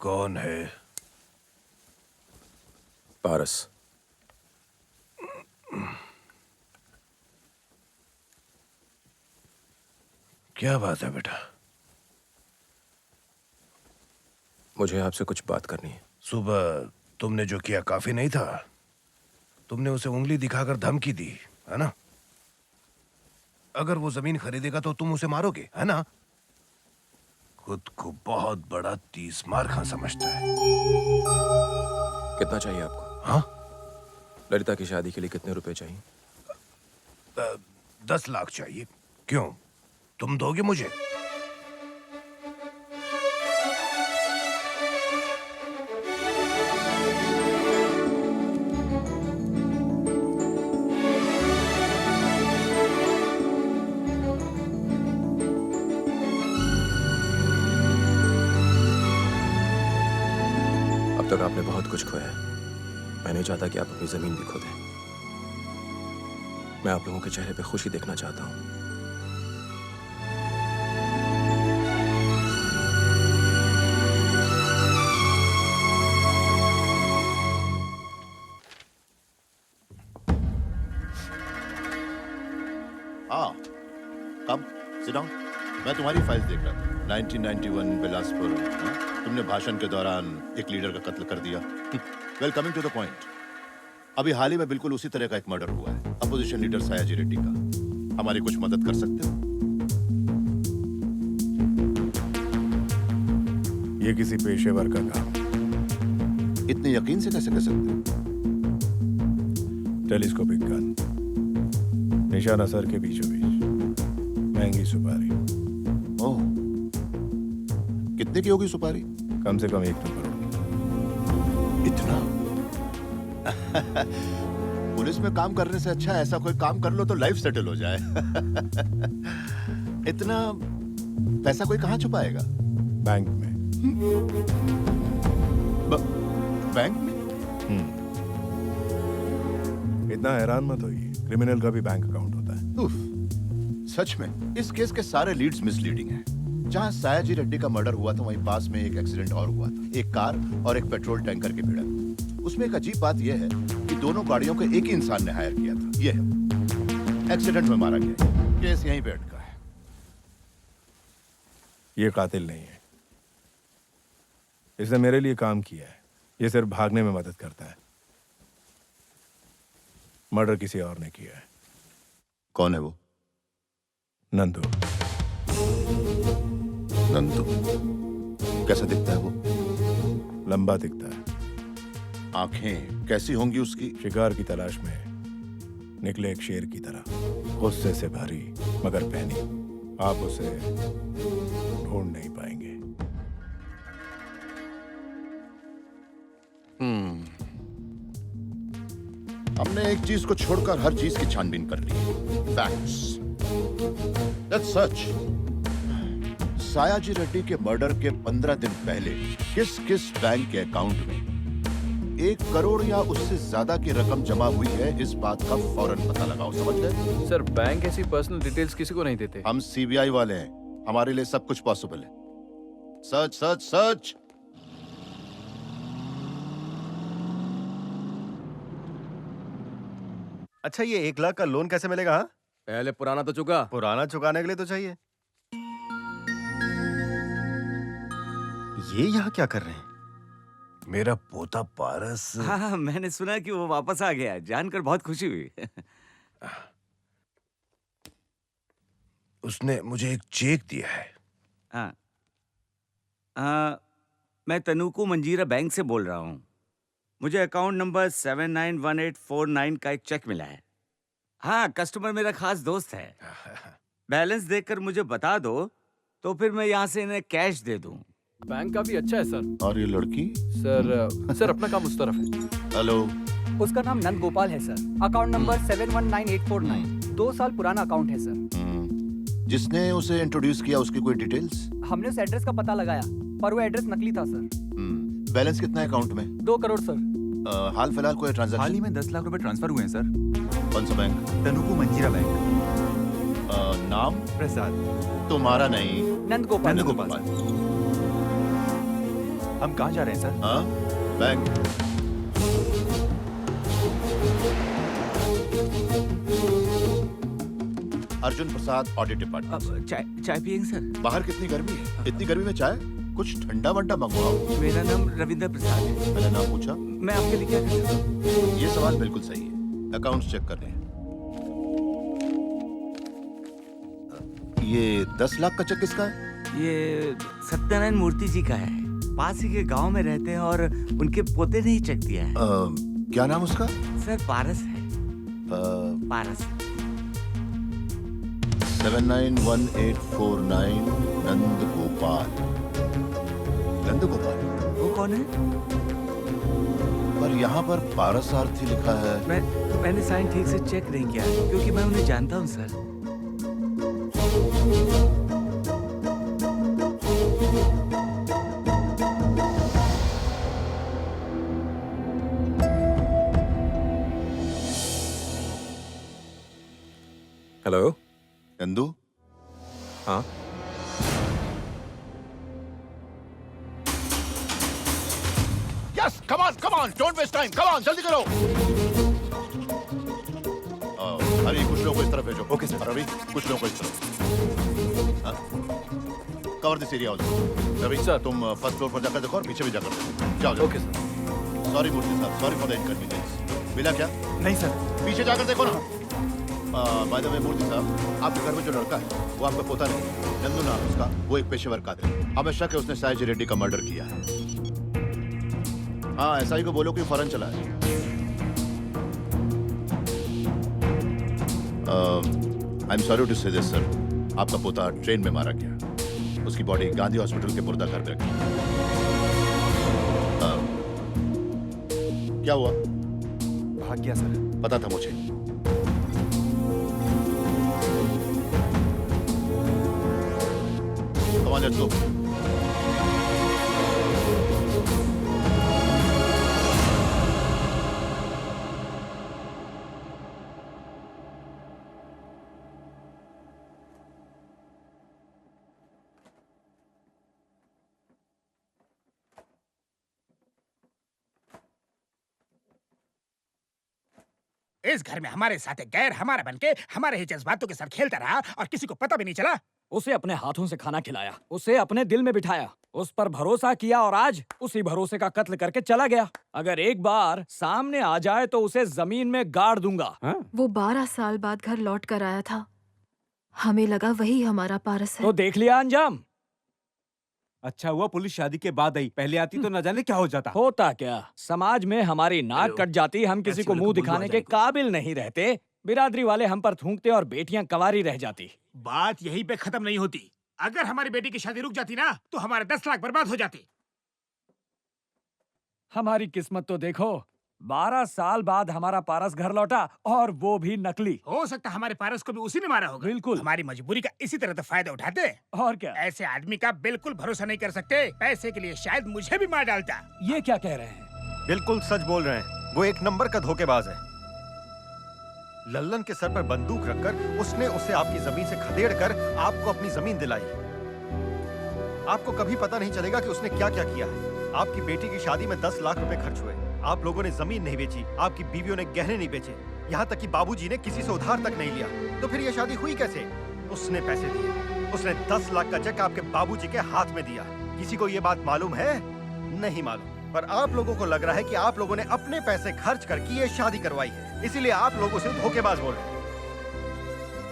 कौन है? पारस। क्या बात है बेटा? मुझे आपसे कुछ बात करनी है। सुबह तुमने जो किया काफी नहीं था? तुमने उसे उंगली दिखाकर धमकी दी, है ना? अगर वो जमीन खरीदेगा तो तुम उसे मारोगे, है ना? खुद को बहुत बड़ा 30 मार खां समझता है। कितना चाहिए आपको? हाँ? ललिता की शादी के लिए कितने रुपए चाहिए? 10 लाख चाहिए। क्यों, तुम दोगे मुझे? अब तक आपने बहुत कुछ खोया है। मैं नहीं चाहता कि आप अपनी जमीन भी खो दें। मैं आप लोगों के चेहरे पे खुशी देखना चाहता हूं। हाँ, कम सिट डाउन। मैं तुम्हारी फाइल्स देख रहा था। 1991 बिलासपुर। हाँ? तुमने भाषण के दौरान एक लीडर का कत्ल कर दिया। Well, coming to the point, अभी हाल ही में बिल्कुल उसी तरह का एक मर्डर हुआ है, अपोजिशन लीडर सयाजी रेड्डी का। हमारी कुछ मदद कर सकते हो? ये किसी पेशेवर का काम। इतने यकीन से कैसे कह सकते हो? टेलीस्कोपिक गन, निशाना सर के बीचों बीच, महंगी सुपारी। ओह, कितने की होगी सुपारी? कम से कम 1 करोड़। इतना? पुलिस में काम करने से अच्छा ऐसा कोई काम कर लो तो लाइफ सेटल हो जाए। इतना पैसा कोई कहां छुपाएगा? बैंक में। बैंक में? इतना हैरान मत होइए, क्रिमिनल का भी बैंक अकाउंट होता है। उफ, सच में इस केस के सारे लीड्स मिसलीडिंग हैं। जहां सयाजी रेड्डी का मर्डर हुआ था वहीं पास में एक एक्सीडेंट और हुआ था, एक कार और एक पेट्रोल टैंकर की भिड़ंत। उसमें एक अजीब बात यह है कि दोनों गाड़ियों को एक ही इंसान ने हायर किया था। यह है, एक्सीडेंट में मारा गया। केस यहीं पे अटका है। ये कातिल नहीं है। इसने मेरे लिए काम किया है। ये सिर्फ भागने में मदद करता है। मर्डर किसी और ने किया है। कौन है वो? नंदू। नंदू? कैसा दिखता है वो? लंबा दिखता है। आंखें कैसी होंगी उसकी? शिकार की तलाश में निकले एक शेर की तरह, गुस्से से भरी मगर पहनी। आप उसे ढूंढ नहीं पाएंगे। हमने एक चीज को छोड़कर हर चीज की छानबीन कर ली है। Facts. That's such. Sayaji Reddy के मर्डर के 15 दिन पहले किस किस बैंक के अकाउंट में 1 करोड़ या उससे ज्यादा की रकम जमा हुई है, इस बात का फौरन पता लगाओ। समझ गए? सर, बैंक ऐसी पर्सनल डिटेल्स किसी को नहीं देते। हम सीबीआई वाले हैं, हमारे लिए सब कुछ पॉसिबल है। Search search search. अच्छा, ये 1 लाख का लोन कैसे मिलेगा? हाँ, पहले पुराना तो चुका। पुराना चुकाने के लिए तो चाहिए। ये यहाँ क्या कर रहे हैं? मेरा पोता पारस। हाँ, मैंने सुना कि वो वापस आ गया, जानकर बहुत खुशी हुई। उसने मुझे एक चेक दिया है। मैं तनुकू मंजीरा बैंक से बोल रहा हूँ। मुझे अकाउंट नंबर 791849 का एक चेक मिला है। हाँ, कस्टमर मेरा खास दोस्त है। बैलेंस देखकर मुझे बता दो तो फिर मैं यहाँ से इन्हें कैश दे दूँ। बैंक काफी अच्छा है सर। और ये लड़की? सर अपना काम उस तरफ है। हेलो। उसका नाम नंद गोपाल है सर। Account number 719849। 2 साल पुराना अकाउंट है सर। जिसने उसे इंट्रोड्यूस किया उसकी कोई डिटेल्स? हमने उस एड्रेस का पता लगाया पर वो एड्रेस नकली था सर। बैलेंस कितना है अकाउंट में? 2 करोड़ सर। हाल फिलहाल कोई ट्रांजैक्शन? हाल ही में 10 लाख रुपए ट्रांसफर हुए हैं सर। कौन सा बैंक? तनुकू मंजीरा बैंक। नाम? प्रसाद। तुम्हारा नहीं? नंद गोपाल। नंद गोपाल। हम कहाँ जा रहे हैं सर? हाँ, bank. Arjun Prasad, audit department. अब चाय चाय पियेंगे सर? बाहर कितनी गर्मी है, इतनी गर्मी में चाय? कुछ ठंडा वंडा मंगवाओ। मेरा नाम रविंद्र प्रसाद है। मैंने नाम पूछा। मैं आपके लिए क्या कर सकता हूँ? ये सवाल बिल्कुल सही है। अकाउंट्स चेक कर रहे हैं। ये 10 लाख का चेक किसका है? ये सत्यनारायण मूर्ति जी का है। पास ही के गांव में रहते हैं और उनके पोते ने ही चेक दिया है। क्या नाम उसका? सर पारस है। पारस। 791849 नंद गोपाल। नंद गोपाल? वो कौन है? पर यहाँ पर पारस आरती लिखा है। मैंने साइन ठीक से चेक नहीं किया क्योंकि मैं उन्हें जानता हूँ सर। हेलो। नंदू? हाँ। Yes, come on, don't waste time, come on, जल्दी करो। अरे कुछ लोगों को इस तरफ भेजो। Okay sir. रवि, कुछ लोगों को इस तरफ। Cover this area also. Ravi sir. तुम फर्स्ट फ्लोर पर जाकर देखो और पीछे भी जाकर देखो। जाओ। Okay sir. सॉरी मूर्ति साहब, सॉरी फॉर द इनकन्वीनियंस। मिला क्या? नहीं सर। पीछे जाकर देखो ना। बाय द वे मूर्ति साहब, आपके घर में जो लड़का है वो आपका पोता नहीं, नंदू नाम है उसका। वो एक पेशेवर कातिल है। हमें शक है उसने सायाजी रेड्डी का मर्डर किया है। हाँ, एसआई को बोलो कि फौरन चला है। आई एम सॉरी टू से दिस सर, आपका पोता ट्रेन में मारा गया। उसकी बॉडी गांधी हॉस्पिटल के मुर्दा घर में रखी। क्या हुआ? भाग गया सर। पता था मुझे। Come on, let's go. इस घर में हमारे साथ एक गैर हमारा बनके हमारे ही जज्बातों के साथ खेलता रहा और किसी को पता भी नहीं चला। उसे अपने हाथों से खाना खिलाया, उसे अपने दिल में बिठाया, उस पर भरोसा किया और आज उसी भरोसे का कत्ल करके चला गया। अगर एक बार सामने आ जाए तो उसे जमीन में गाड़ दूंगा। वो 12 साल बाद घर लौट कर आया था। हमें लगा वही हमारा पारस है। तो देख लिया अंजाम। अच्छा हुआ पुलिस शादी के बाद आई, पहले आती तो न जाने क्या हो जाता। होता क्या, समाज में हमारी नाक कट जाती, हम किसी को मुंह दिखाने के काबिल नहीं रहते, बिरादरी वाले हम पर थूकते और बेटियां कंवारी रह जाती। बात यहीं पे खत्म नहीं होती। अगर हमारी बेटी की शादी रुक जाती ना तो हमारे 10 लाख बर्बाद हो जाते। हमारी किस्मत तो देखो, 12 साल बाद हमारा पारस घर लौटा और वो भी नकली। हो सकता हमारे पारस को भी उसी ने मारा होगा। बिल्कुल। हमारी मजबूरी का इसी तरह तो फायदा उठाते। और क्या, ऐसे आदमी का बिल्कुल भरोसा नहीं कर सकते। पैसे के लिए शायद मुझे भी मार डालता। ये क्या कह रहे हैं? बिल्कुल सच बोल रहे हैं, वो एक नंबर का धोखेबाज है। लल्लन के सर पर बंदूक रखकर उसने उसे आपकी जमीन से खदेड़ कर आपको अपनी जमीन दिलाई। आपको कभी पता नहीं चलेगा कि उसने क्या क्या किया है। आपकी बेटी की शादी में 10 लाख रुपए खर्च हुए। आप लोगों ने जमीन नहीं बेची, आपकी बीवियों ने गहने नहीं बेचे, यहाँ तक कि बाबूजी ने किसी से उधार तक नहीं लिया। तो फिर ये शादी हुई कैसे? उसने पैसे दिए। उसने 10 लाख का चेक आपके बाबूजी के हाथ में दिया। किसी को ये बात मालूम है? नहीं मालूम। पर आप लोगों को लग रहा है कि आप लोगों ने अपने पैसे खर्च करके ये शादी करवाई है, इसीलिए आप लोगों से धोखेबाज बोल रहे हैं।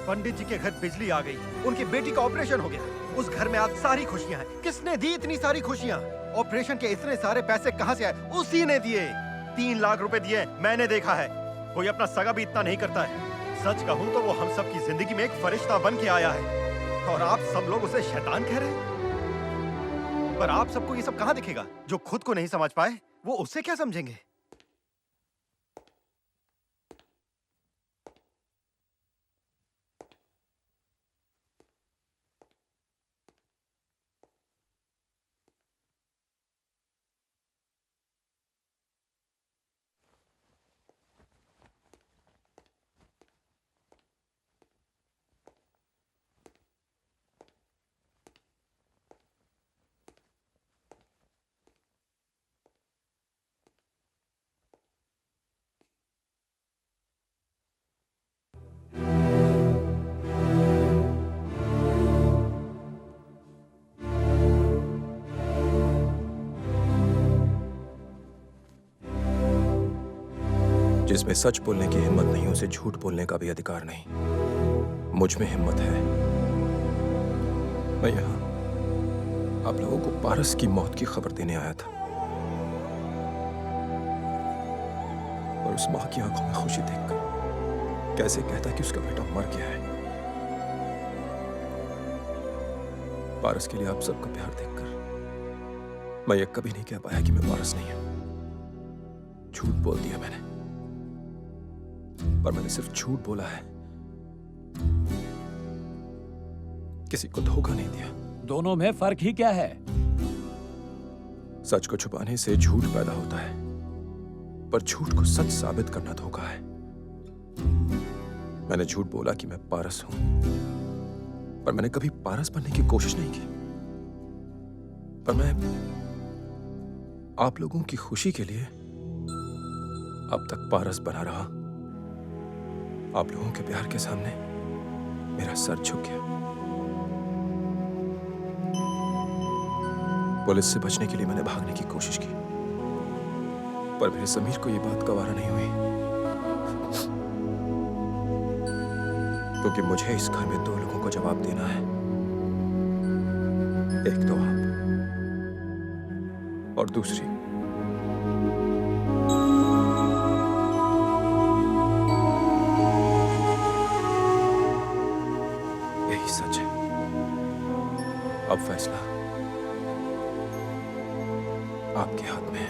पंडित जी के घर बिजली आ गई, उनकी बेटी का ऑपरेशन हो गया, उस घर में आज सारी खुशियां हैं। किसने दी इतनी सारी खुशियां? ऑपरेशन के इतने सारे पैसे कहां से आए? उसी ने दिए। 3 लाख रुपए दिए, मैंने देखा है। कोई अपना सगा भी इतना नहीं करता है। सच कहूं तो वो हम सब की जिंदगी में एक फरिश्ता बन के आया है और आप सब लोग उसे शैतान कह रहे हैं। पर आप सबको ये सब कहां दिखेगा? जो खुद को नहीं समझ पाए वो उससे क्या समझेंगे? जिसमें सच बोलने की हिम्मत नहीं, उसे झूठ बोलने का भी अधिकार नहीं। मुझ में हिम्मत है। मैं यहां आप लोगों को पारस की मौत की खबर देने आया था, और उस मां की आंखों में खुशी देखकर कैसे कहता कि उसका बेटा मर गया है। पारस के लिए आप सबका प्यार देखकर मैं ये कभी नहीं कह पाया कि मैं पारस नहीं हूं। झूठ बोल दिया मैंने, पर मैंने सिर्फ झूठ बोला है, किसी को धोखा नहीं दिया। दोनों में फर्क ही क्या है? सच को छुपाने से झूठ पैदा होता है, पर झूठ को सच साबित करना धोखा है। मैंने झूठ बोला कि मैं पारस हूं, पर मैंने कभी पारस बनने की कोशिश नहीं की। पर मैं आप लोगों की खुशी के लिए अब तक पारस बना रहा। आप लोगों के प्यार के सामने मेरा सर झुक गया। पुलिस से बचने के लिए मैंने भागने की कोशिश की, पर मेरे समीर को यह बात गवारा नहीं हुई, क्योंकि मुझे इस घर में दो लोगों को जवाब देना है। एक तो आप, और दूसरी यही सच है। अब फैसला आपके हाथ में है।